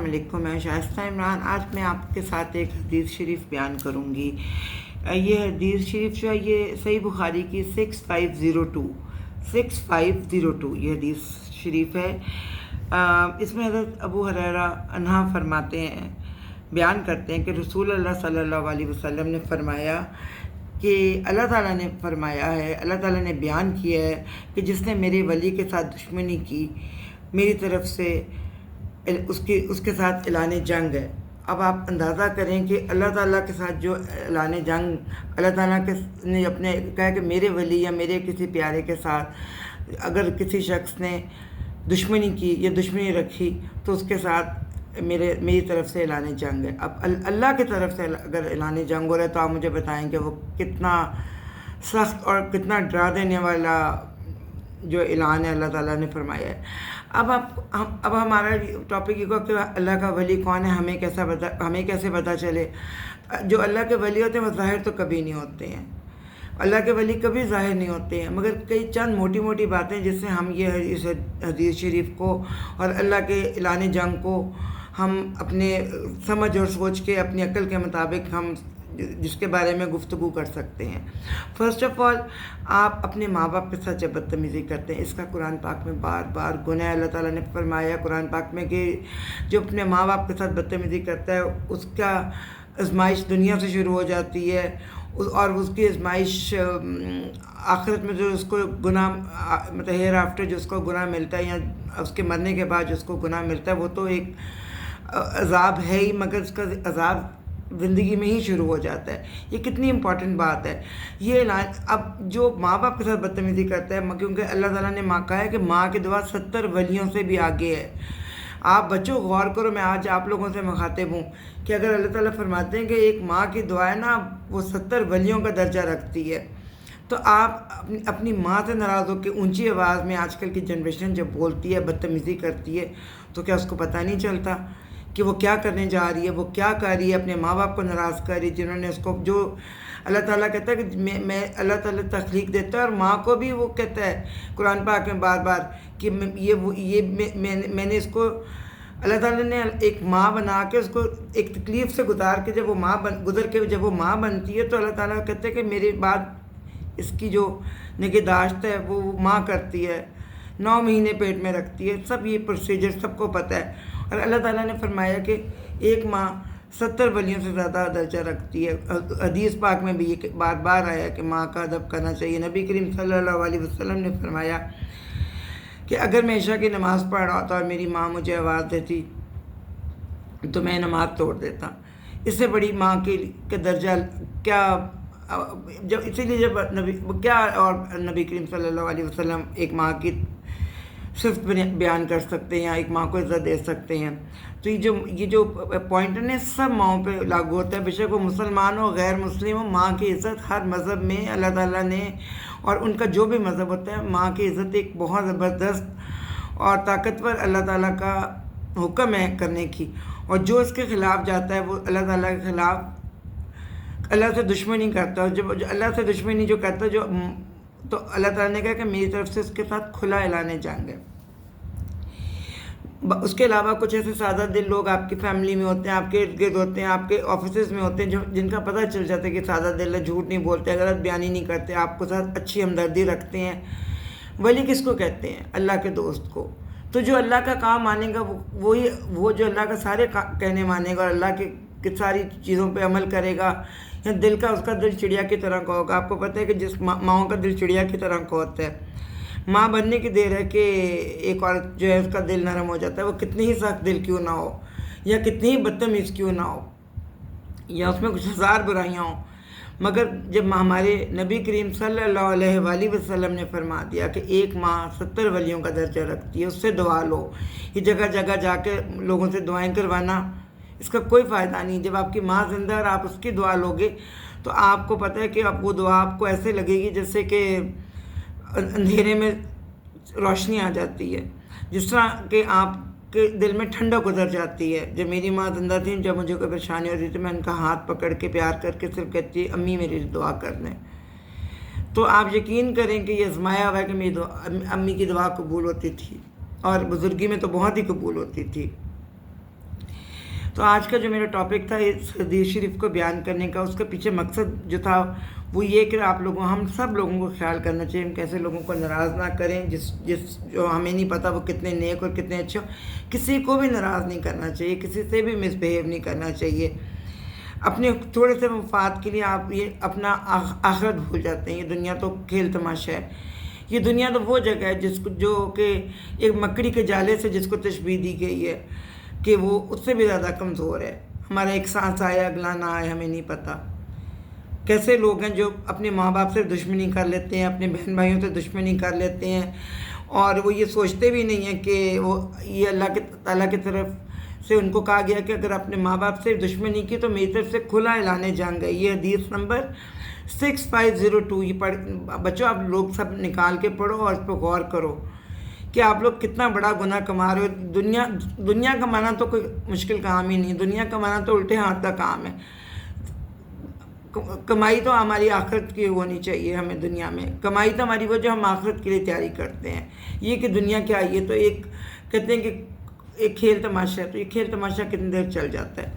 علیکم، میں شائستہ عمران۔ آج میں آپ کے ساتھ ایک حدیث شریف بیان کروں گی۔ یہ حدیث شریف جو ہے یہ صحیح بخاری کی 6502 یہ حدیث شریف ہے۔ اس میں حضرت ابو ہریرہ عنہ فرماتے ہیں، بیان کرتے ہیں کہ رسول اللہ صلی اللہ علیہ وسلم نے فرمایا کہ اللہ تعالیٰ نے فرمایا ہے، اللہ تعالیٰ نے بیان کیا ہے کہ جس نے میرے ولی کے ساتھ دشمنی کی، میری طرف سے اس کے ساتھ اعلان جنگ ہے۔ اب آپ اندازہ کریں کہ اللہ تعالیٰ کے ساتھ جو اعلان جنگ اللہ تعالیٰ نے اپنے کہا کہ میرے ولی یا میرے کسی پیارے کے ساتھ اگر کسی شخص نے دشمنی کی یا دشمنی رکھی تو اس کے ساتھ میری طرف سے اعلان جنگ ہے۔ اب اللہ کی طرف سے اگر اعلان جنگ ہو رہا ہے تو آپ مجھے بتائیں کہ وہ کتنا سخت اور کتنا ڈرا دینے والا جو اعلان ہے اللہ تعالیٰ نے فرمایا ہے۔ اب ہمارا ٹاپک یہ کہ اللہ کا ولی کون ہے، ہمیں کیسے پتہ چلے۔ جو اللہ کے ولی ہوتے ہیں وہ ظاہر تو کبھی نہیں ہوتے ہیں، اللہ کے ولی کبھی ظاہر نہیں ہوتے ہیں، مگر کئی چند موٹی موٹی باتیں جس سے ہم یہ اس حدیث شریف کو اور اللہ کے اعلان جنگ کو ہم اپنے سمجھ اور سوچ کے اپنی عقل کے مطابق ہم جس کے بارے میں گفتگو کر سکتے ہیں۔ فرسٹ آف آل، آپ اپنے ماں باپ کے ساتھ جب بدتمیزی کرتے ہیں، اس کا قرآن پاک میں بار بار گناہ اللہ تعالیٰ نے فرمایا قرآن پاک میں کہ جو اپنے ماں باپ کے ساتھ بدتمیزی کرتا ہے اس کا آزمائش دنیا سے شروع ہو جاتی ہے، اور اس کی آزمائش آخرت میں جو اس کو گناہ مطلب ہیئر آفٹر جو اس کو گناہ ملتا ہے یا اس کے مرنے کے بعد جو اس کو گناہ ملتا ہے وہ تو ایک عذاب ہے ہی، مگر اس کا عذاب زندگی میں ہی شروع ہو جاتا ہے۔ یہ کتنی امپورٹنٹ بات ہے یہ اعلان۔ اب جو ماں باپ کے ساتھ بدتمیزی کرتا ہے، کیونکہ اللہ تعالیٰ نے کہا ہے کہ ماں کی دعا 70 ولیوں سے بھی آگے ہے۔ آپ بچوں غور کرو، میں آج آپ لوگوں سے مخاطب ہوں کہ اگر اللہ تعالیٰ فرماتے ہیں کہ ایک ماں کی دعا ہے نا وہ 70 ولیوں کا درجہ رکھتی ہے، تو آپ اپنی ماں سے ناراض ہو کے اونچی آواز میں آج کل کی جنریشن جب بولتی ہے بدتمیزی کرتی ہے تو کیا اس کو پتہ نہیں چلتا کہ وہ کیا کرنے جا رہی ہے، وہ کیا کر رہی ہے، اپنے ماں باپ کو ناراض کر رہی ہے جنہوں نے اس کو، جو اللہ تعالیٰ کہتا ہے کہ میں اللہ تعالیٰ تخلیق دیتا ہے اور ماں کو بھی وہ کہتا ہے قرآن پاک میں بار بار کہ میں نے اس کو، اللہ تعالیٰ نے ایک ماں بنا کے اس کو ایک تکلیف سے گزار کے جب وہ ماں بنتی ہے تو اللہ تعالیٰ کہتا ہے کہ میرے بعد اس کی جو نگہداشت ہے وہ ماں کرتی ہے، 9 مہینے پیٹ میں رکھتی ہے، سب یہ پروسیجر سب کو پتہ ہے۔ اور اللہ تعالیٰ نے فرمایا کہ ایک ماں 70 ولیوں سے زیادہ درجہ رکھتی ہے۔ حدیث پاک میں بھی یہ بار بار آیا کہ ماں کا ادب کرنا چاہیے۔ نبی کریم صلی اللہ علیہ وسلم نے فرمایا کہ اگر میں عشاء کی نماز پڑھ رہا ہوتا اور میری ماں مجھے آواز دیتی تو میں نماز توڑ دیتا۔ اس سے بڑی ماں کے درجہ کیا، اسی لیے جب نبی کریم صلی اللہ علیہ وسلم ایک ماں کی صرف بیان کر سکتے ہیں یا ایک ماں کو عزت دے سکتے ہیں، تو یہ جو پوائنٹ ہے سب ماؤں پہ لاگو ہوتا ہے، بے شک وہ مسلمان ہو غیر مسلم ہو۔ ماں کی عزت ہر مذہب میں اللہ تعالیٰ نے، اور ان کا جو بھی مذہب ہوتا ہے، ماں کی عزت ایک بہت زبردست اور طاقتور اللہ تعالیٰ کا حکم ہے کرنے کی، اور جو اس کے خلاف جاتا ہے وہ اللہ تعالیٰ کے خلاف اللہ سے دشمنی کرتا ہے۔ جب اللہ سے دشمنی جو کرتا ہے تو اللہ تعالیٰ نے کہا کہ میری طرف سے اس کے ساتھ کھلا اعلان جنگ ہے۔ اس کے علاوہ کچھ ایسے سادہ دل لوگ آپ کی فیملی میں ہوتے ہیں، آپ کے ارد گرد ہوتے ہیں، آپ کے آفیسز میں ہوتے ہیں، جن کا پتہ چل جاتا ہے کہ سادہ دل ہے، جھوٹ نہیں بولتے، غلط بیانی نہیں کرتے، آپ کے ساتھ اچھی ہمدردی رکھتے ہیں۔ ولی کس کو کہتے ہیں؟ اللہ کے دوست کو۔ تو جو اللہ کا کام مانے گا وہ جو اللہ کا سارے کہنے مانے گا اور اللہ کی ساری چیزوں پہ عمل کرے گا، یا اس کا دل چڑیا کی طرح کا ہوگا۔ آپ کو پتہ ہے کہ جس ماؤں کا دل چڑیا کی طرح کا ہوتا ہے، ماں بننے کی دیر ہے کہ ایک عورت جو ہے اس کا دل نرم ہو جاتا ہے، وہ کتنی ہی سخت دل کیوں نہ ہو یا کتنی ہی بدتمیز کیوں نہ ہو یا اس میں کچھ 1000 برائیاں ہوں، مگر جب ہمارے نبی کریم صلی اللہ علیہ وآلہ وسلم نے فرما دیا کہ ایک ماں 70 ولیوں کا درجہ رکھتی ہے، اس سے دعا لو، یہ جگہ جگہ جا کے لوگوں سے دعائیں کروانا اس کا کوئی فائدہ نہیں۔ جب آپ کی ماں زندہ اور آپ اس کی دعا لوگے تو آپ کو پتہ ہے کہ اب وہ دعا آپ کو ایسے لگے گی جیسے کہ اندھیرے میں روشنی آ جاتی ہے، جس طرح کہ آپ کے دل میں ٹھنڈک گزر جاتی ہے۔ جب میری ماں زندہ تھی، جب مجھے کوئی پریشانی ہوتی تھی، میں ان کا ہاتھ پکڑ کے پیار کر کے صرف کہتی امی میری دعا کر دیں، تو آپ یقین کریں کہ یہ آزمایا ہوا ہے کہ میری امی کی دعا قبول ہوتی تھی، اور بزرگی میں تو بہت ہی قبول ہوتی تھی۔ تو آج کا جو میرا ٹاپک تھا اس حدیث شریف کو بیان کرنے کا، اس کے پیچھے مقصد جو تھا وہ یہ کہ آپ لوگوں، ہم سب لوگوں کو خیال کرنا چاہیے، ہم کیسے لوگوں کو ناراض نہ کریں، جس جو ہمیں نہیں پتہ وہ کتنے نیک اور کتنے اچھے ہو. کسی کو بھی ناراض نہیں کرنا چاہیے، کسی سے بھی مس بہیو نہیں کرنا چاہیے. اپنے تھوڑے سے مفاد کے لیے آپ یہ اپنا آخرت بھول جاتے ہیں. یہ دنیا تو کھیل تماشا ہے. یہ دنیا تو وہ جگہ ہے جو کہ ایک مکڑی کے جالے سے جس کو تشبیہ دی گئی ہے کہ وہ اس سے بھی زیادہ کمزور ہے. ہمارا ایک سانس آئے اگلا نہ آئے ہمیں نہیں پتہ. کیسے لوگ ہیں جو اپنے ماں باپ سے دشمنی کر لیتے ہیں، اپنے بہن بھائیوں سے دشمنی کر لیتے ہیں، اور وہ یہ سوچتے بھی نہیں ہیں کہ وہ یہ اللہ تعالیٰ کی طرف سے ان کو کہا گیا کہ اگر اپنے ماں باپ سے دشمنی کی تو میری طرف سے کھلا اعلان جنگ ہے. یہ حدیث نمبر 6502. یہ بچوں آپ لوگ سب نکال کے پڑھو اور اس پہ غور کرو کہ آپ لوگ کتنا بڑا گناہ کما رہے ہو. دنیا کمانا تو کوئی مشکل کام ہی نہیں. دنیا کمانا تو الٹے ہاتھ کا کام ہے. کمائی تو ہماری آخرت کی ہونی چاہیے. ہمیں دنیا میں کمائی تو ہماری وہ جو ہم آخرت کے لیے تیاری کرتے ہیں. یہ کہ دنیا کیا ہے، یہ تو ایک کہتے ہیں کہ ایک کھیل تماشا ہے. تو یہ کھیل تماشا کتنی دیر چل جاتا ہے.